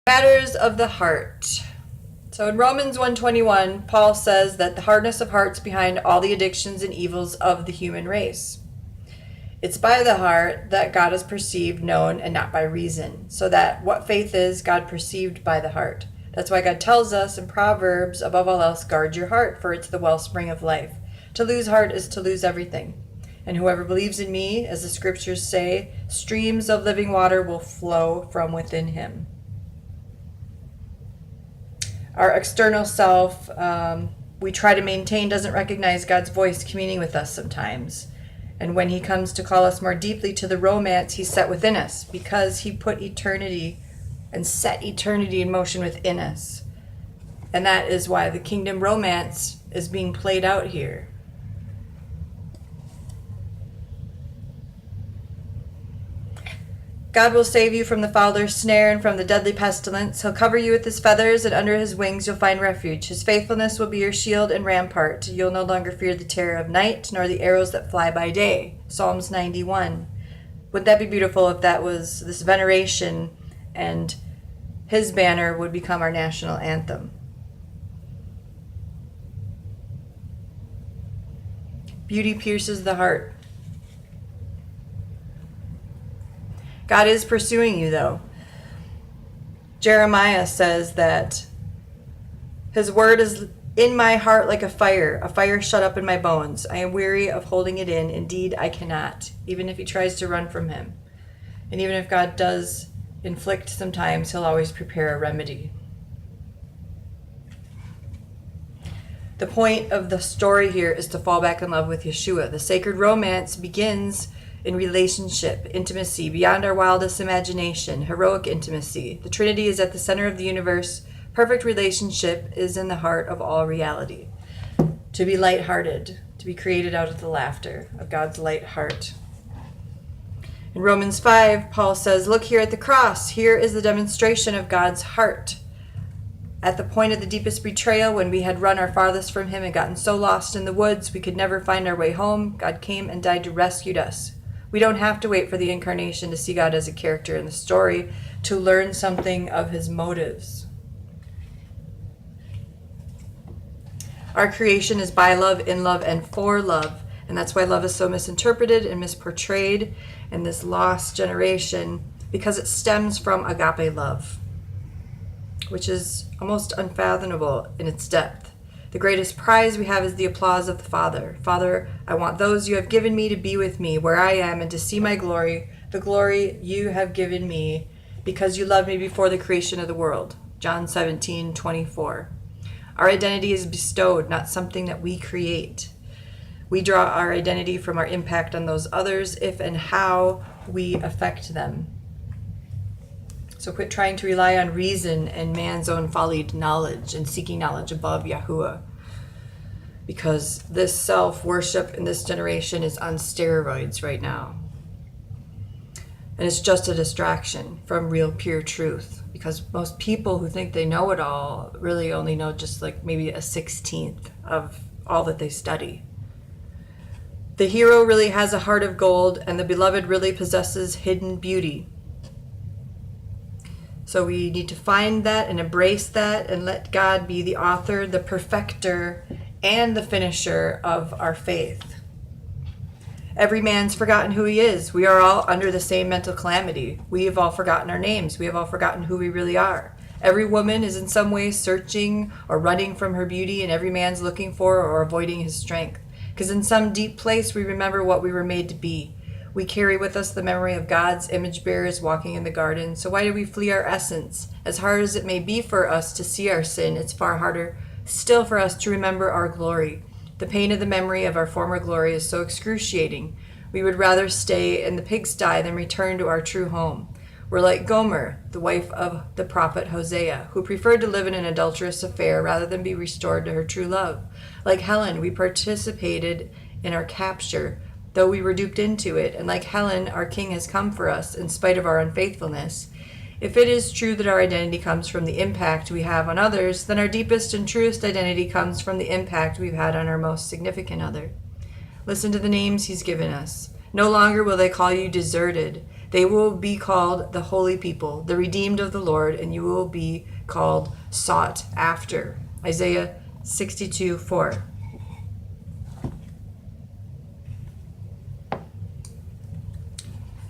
Matters of the heart. So in Romans 1:21, Paul says that the hardness of heart's behind all the addictions and evils of the human race. It's by the heart that God is perceived, known, and not by reason. So that what faith is, God perceived by the heart. That's why God tells us in Proverbs, above all else, guard your heart, for it's the wellspring of life. To lose heart is to lose everything. And whoever believes in me, as the scriptures say, streams of living water will flow from within him. Our external self, we try to maintain, doesn't recognize God's voice communing with us sometimes. And when he comes to call us more deeply to the romance he set within us, because he put eternity and set eternity in motion within us. And that is why the kingdom romance is being played out here. God will save you from the fowler's snare and from the deadly pestilence. He'll cover you with his feathers, and under his wings you'll find refuge. His faithfulness will be your shield and rampart. You'll no longer fear the terror of night, nor the arrows that fly by day. Psalms 91. Wouldn't that be beautiful if that was this veneration and his banner would become our national anthem? Beauty pierces the heart. God is pursuing you, though. Jeremiah says that his word is in my heart like a fire shut up in my bones. I am weary of holding it in. Indeed, I cannot, even if he tries to run from him. And even if God does inflict sometimes, he'll always prepare a remedy. The point of the story here is to fall back in love with Yeshua. The sacred romance begins in relationship, intimacy, beyond our wildest imagination, heroic intimacy. The Trinity is at the center of the universe. Perfect relationship is in the heart of all reality. To be lighthearted, to be created out of the laughter of God's light heart. In Romans 5, Paul says, look here at the cross. Here is the demonstration of God's heart. At the point of the deepest betrayal, when we had run our farthest from him and gotten so lost in the woods we could never find our way home, God came and died to rescue us. We don't have to wait for the incarnation to see God as a character in the story, to learn something of his motives. Our creation is by love, in love, and for love. And that's why love is so misinterpreted and misportrayed in this lost generation, because it stems from agape love, which is almost unfathomable in its depth. The greatest prize we have is the applause of the Father. Father, I want those you have given me to be with me where I am and to see my glory, the glory you have given me because you loved me before the creation of the world. John 17:24. Our identity is bestowed, not something that we create. We draw our identity from our impact on those others, if and how we affect them. So quit trying to rely on reason and man's own follied knowledge and seeking knowledge above Yahuwah. Because this self-worship in this generation is on steroids right now. And it's just a distraction from real pure truth. Because most people who think they know it all really only know just like maybe a 16th of all that they study. The hero really has a heart of gold, and the beloved really possesses hidden beauty. So we need to find that and embrace that and let God be the author, the perfecter, and the finisher of our faith. Every man's forgotten who he is. We are all under the same mental calamity. We have all forgotten our names. We have all forgotten who we really are. Every woman is in some way searching or running from her beauty, and every man's looking for or avoiding his strength. Because in some deep place we remember what we were made to be. We carry with us the memory of God's image bearers walking in the garden. So why do we flee our essence? As hard as it may be for us to see our sin, it's far harder still for us to remember our glory. The pain of the memory of our former glory is so excruciating. We would rather stay in the pigsty than return to our true home. We're like Gomer, the wife of the prophet Hosea, who preferred to live in an adulterous affair rather than be restored to her true love. Like Helen, we participated in our capture, though we were duped into it, and like Helen, our king has come for us in spite of our unfaithfulness. If it is true that our identity comes from the impact we have on others, then our deepest and truest identity comes from the impact we've had on our most significant other. Listen to the names he's given us. No longer will they call you deserted. They will be called the holy people, the redeemed of the Lord, and you will be called sought after. Isaiah 62:4.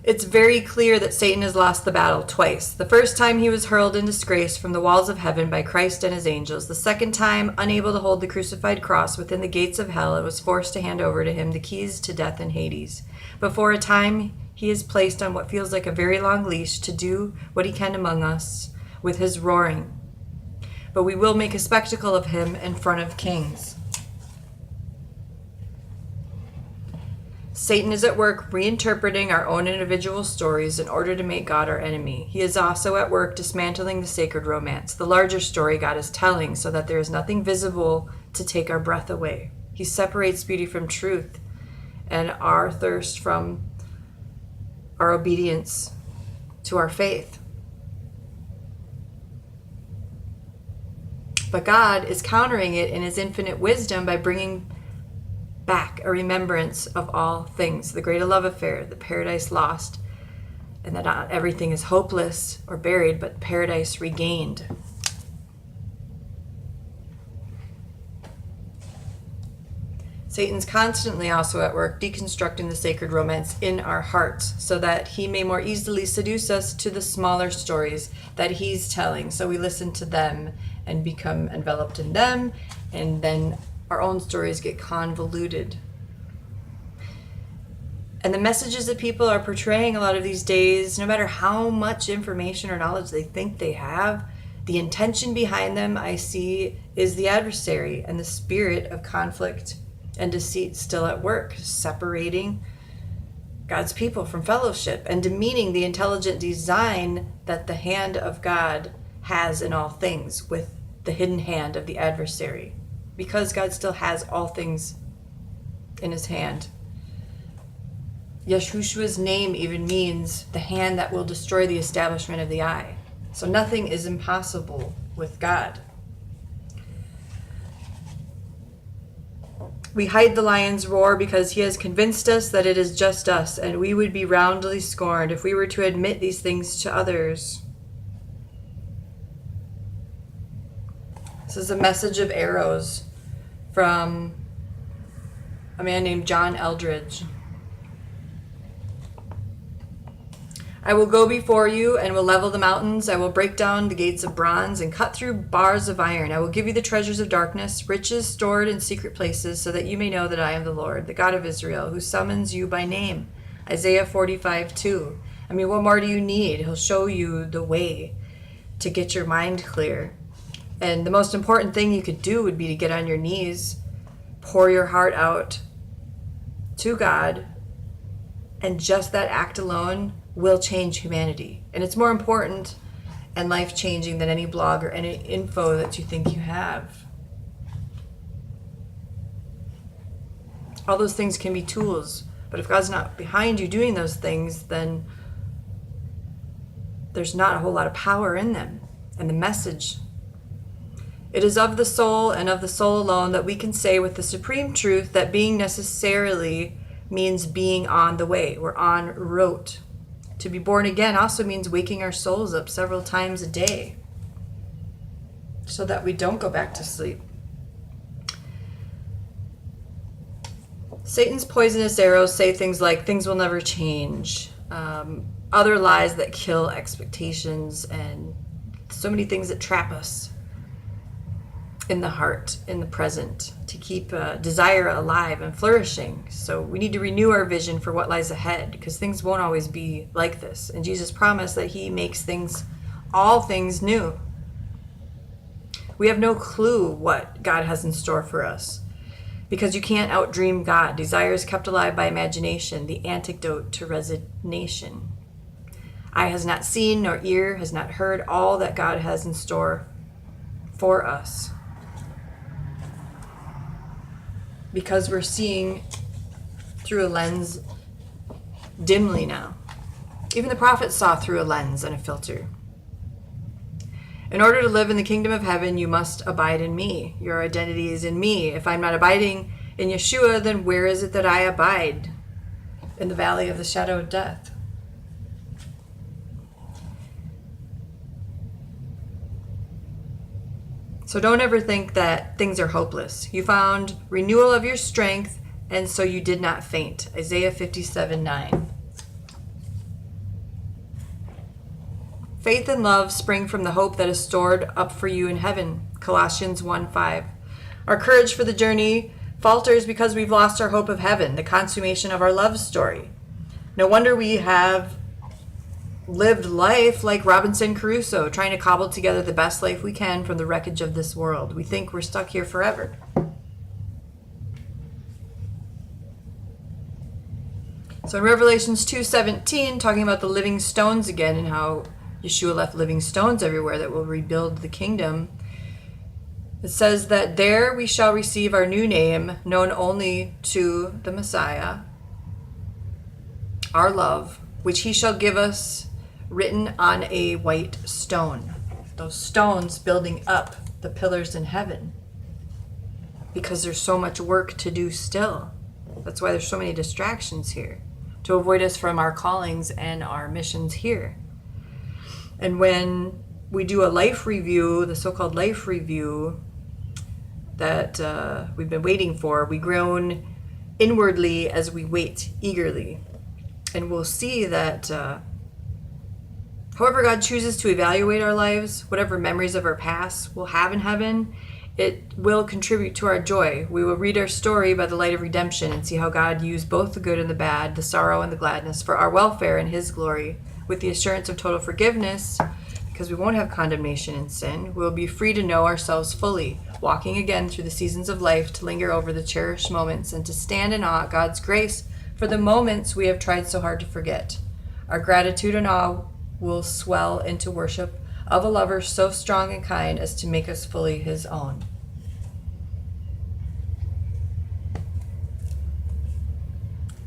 It's very clear that Satan has lost the battle twice. The first time he was hurled in disgrace from the walls of heaven by Christ and his angels. The second time, unable to hold the crucified cross within the gates of hell, it was forced to hand over to him the keys to death and Hades. But for a time, he is placed on what feels like a very long leash to do what he can among us with his roaring. But we will make a spectacle of him in front of kings. Satan is at work reinterpreting our own individual stories in order to make God our enemy. He is also at work dismantling the sacred romance, the larger story God is telling, so that there is nothing visible to take our breath away. He separates beauty from truth and our thirst from our obedience to our faith. But God is countering it in his infinite wisdom by bringing back a remembrance of all things, the greater love affair, the paradise lost, and that not everything is hopeless or buried, but paradise regained. Satan's constantly also at work deconstructing the sacred romance in our hearts so that he may more easily seduce us to the smaller stories that he's telling. So we listen to them and become enveloped in them, and then our own stories get convoluted. And the messages that people are portraying a lot of these days, no matter how much information or knowledge they think they have, the intention behind them, I see, is the adversary and the spirit of conflict and deceit still at work, separating God's people from fellowship and demeaning the intelligent design that the hand of God has in all things with the hidden hand of the adversary. Because God still has all things in his hand. Yahushua's name even means the hand that will destroy the establishment of the eye. So nothing is impossible with God. We hide the lion's roar because he has convinced us that it is just us, and we would be roundly scorned if we were to admit these things to others. This is a message of arrows from a man named John Eldridge. I will go before you and will level the mountains. I will break down the gates of bronze and cut through bars of iron. I will give you the treasures of darkness, riches stored in secret places, so that you may know that I am the Lord, the God of Israel, who summons you by name. Isaiah 45:2. I mean, what more do you need? He'll show you the way to get your mind clear. And the most important thing you could do would be to get on your knees, pour your heart out to God, and just that act alone will change humanity. And it's more important and life-changing than any blog or any info that you think you have. All those things can be tools, but if God's not behind you doing those things, then there's not a whole lot of power in them. And the message, it is of the soul and of the soul alone that we can say with the supreme truth that being necessarily means being on the way. We're en route. To be born again also means waking our souls up several times a day so that we don't go back to sleep. Satan's poisonous arrows say things like things will never change, other lies that kill expectations, and so many things that trap us in the heart, in the present, to keep desire alive and flourishing. So we need to renew our vision for what lies ahead, because things won't always be like this. And Jesus promised that he makes all things new. We have no clue what God has in store for us, because you can't outdream God. Desire is kept alive by imagination, the antidote to resignation. Eye has not seen, nor ear has not heard all that God has in store for us. Because we're seeing through a lens dimly now. Even the prophets saw through a lens and a filter. In order to live in the kingdom of heaven, you must abide in me. Your identity is in me. If I'm not abiding in Yeshua, then where is it that I abide? In the valley of the shadow of death. So don't ever think that things are hopeless. You found renewal of your strength, and so you did not faint. Isaiah 57:9. Faith and love spring from the hope that is stored up for you in heaven. Colossians 1:5. Our courage for the journey falters because we've lost our hope of heaven, the consummation of our love story. No wonder we have lived life like Robinson Crusoe, trying to cobble together the best life we can from the wreckage of this world. We think we're stuck here forever. So in Revelations 2:17, talking about the living stones again and how Yeshua left living stones everywhere that will rebuild the kingdom, it says that there we shall receive our new name, known only to the Messiah, our love, which he shall give us, written on a white stone. Those stones building up the pillars in heaven, because there's so much work to do still. That's why there's so many distractions here, to avoid us from our callings and our missions here. And when we do a life review, the so-called life review that we've been waiting for, we groan inwardly as we wait eagerly. And we'll see that however God chooses to evaluate our lives, whatever memories of our past we'll have in heaven, it will contribute to our joy. We will read our story by the light of redemption and see how God used both the good and the bad, the sorrow and the gladness for our welfare and his glory, with the assurance of total forgiveness, because we won't have condemnation in sin. We'll be free to know ourselves fully, walking again through the seasons of life, to linger over the cherished moments and to stand in awe at God's grace for the moments we have tried so hard to forget. Our gratitude and awe will swell into worship of a lover so strong and kind as to make us fully his own.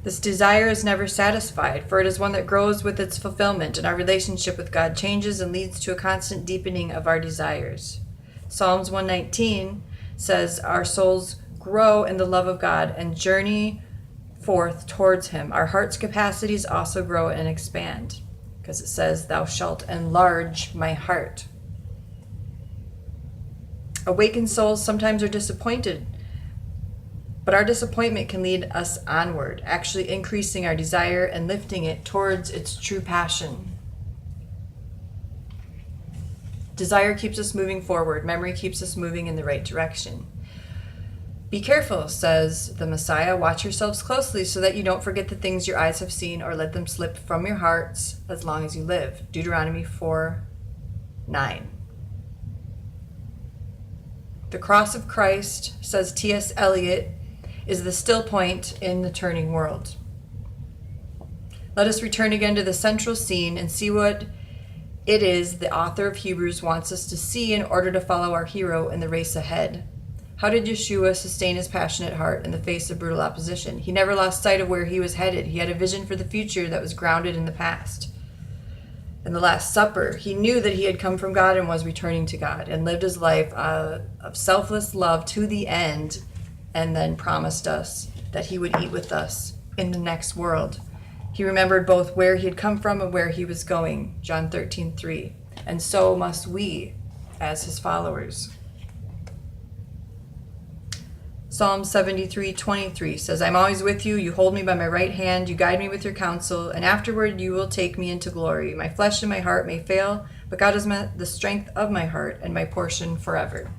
This desire is never satisfied, for it is one that grows with its fulfillment, and our relationship with God changes and leads to a constant deepening of our desires. Psalms 119 says, our souls grow in the love of God and journey forth towards him. Our heart's capacities also grow and expand, because it says, thou shalt enlarge my heart. Awakened souls sometimes are disappointed, but our disappointment can lead us onward, actually increasing our desire and lifting it towards its true passion. Desire keeps us moving forward. Memory keeps us moving in the right direction. Be careful, says the Messiah. Watch yourselves closely so that you don't forget the things your eyes have seen or let them slip from your hearts as long as you live. Deuteronomy 4:9. The cross of Christ, says T.S. Eliot, is the still point in the turning world. Let us return again to the central scene and see what it is the author of Hebrews wants us to see in order to follow our hero in the race ahead. How did Yeshua sustain his passionate heart in the face of brutal opposition? He never lost sight of where he was headed. He had a vision for the future that was grounded in the past. In the Last Supper, he knew that he had come from God and was returning to God, and lived his life of selfless love to the end, and then promised us that he would eat with us in the next world. He remembered both where he had come from and where he was going, John 13:3. And so must we as his followers. Psalm 73:23 says, I'm always with you. You hold me by my right hand. You guide me with your counsel, and afterward you will take me into glory. My flesh and my heart may fail, but God is the strength of my heart and my portion forever.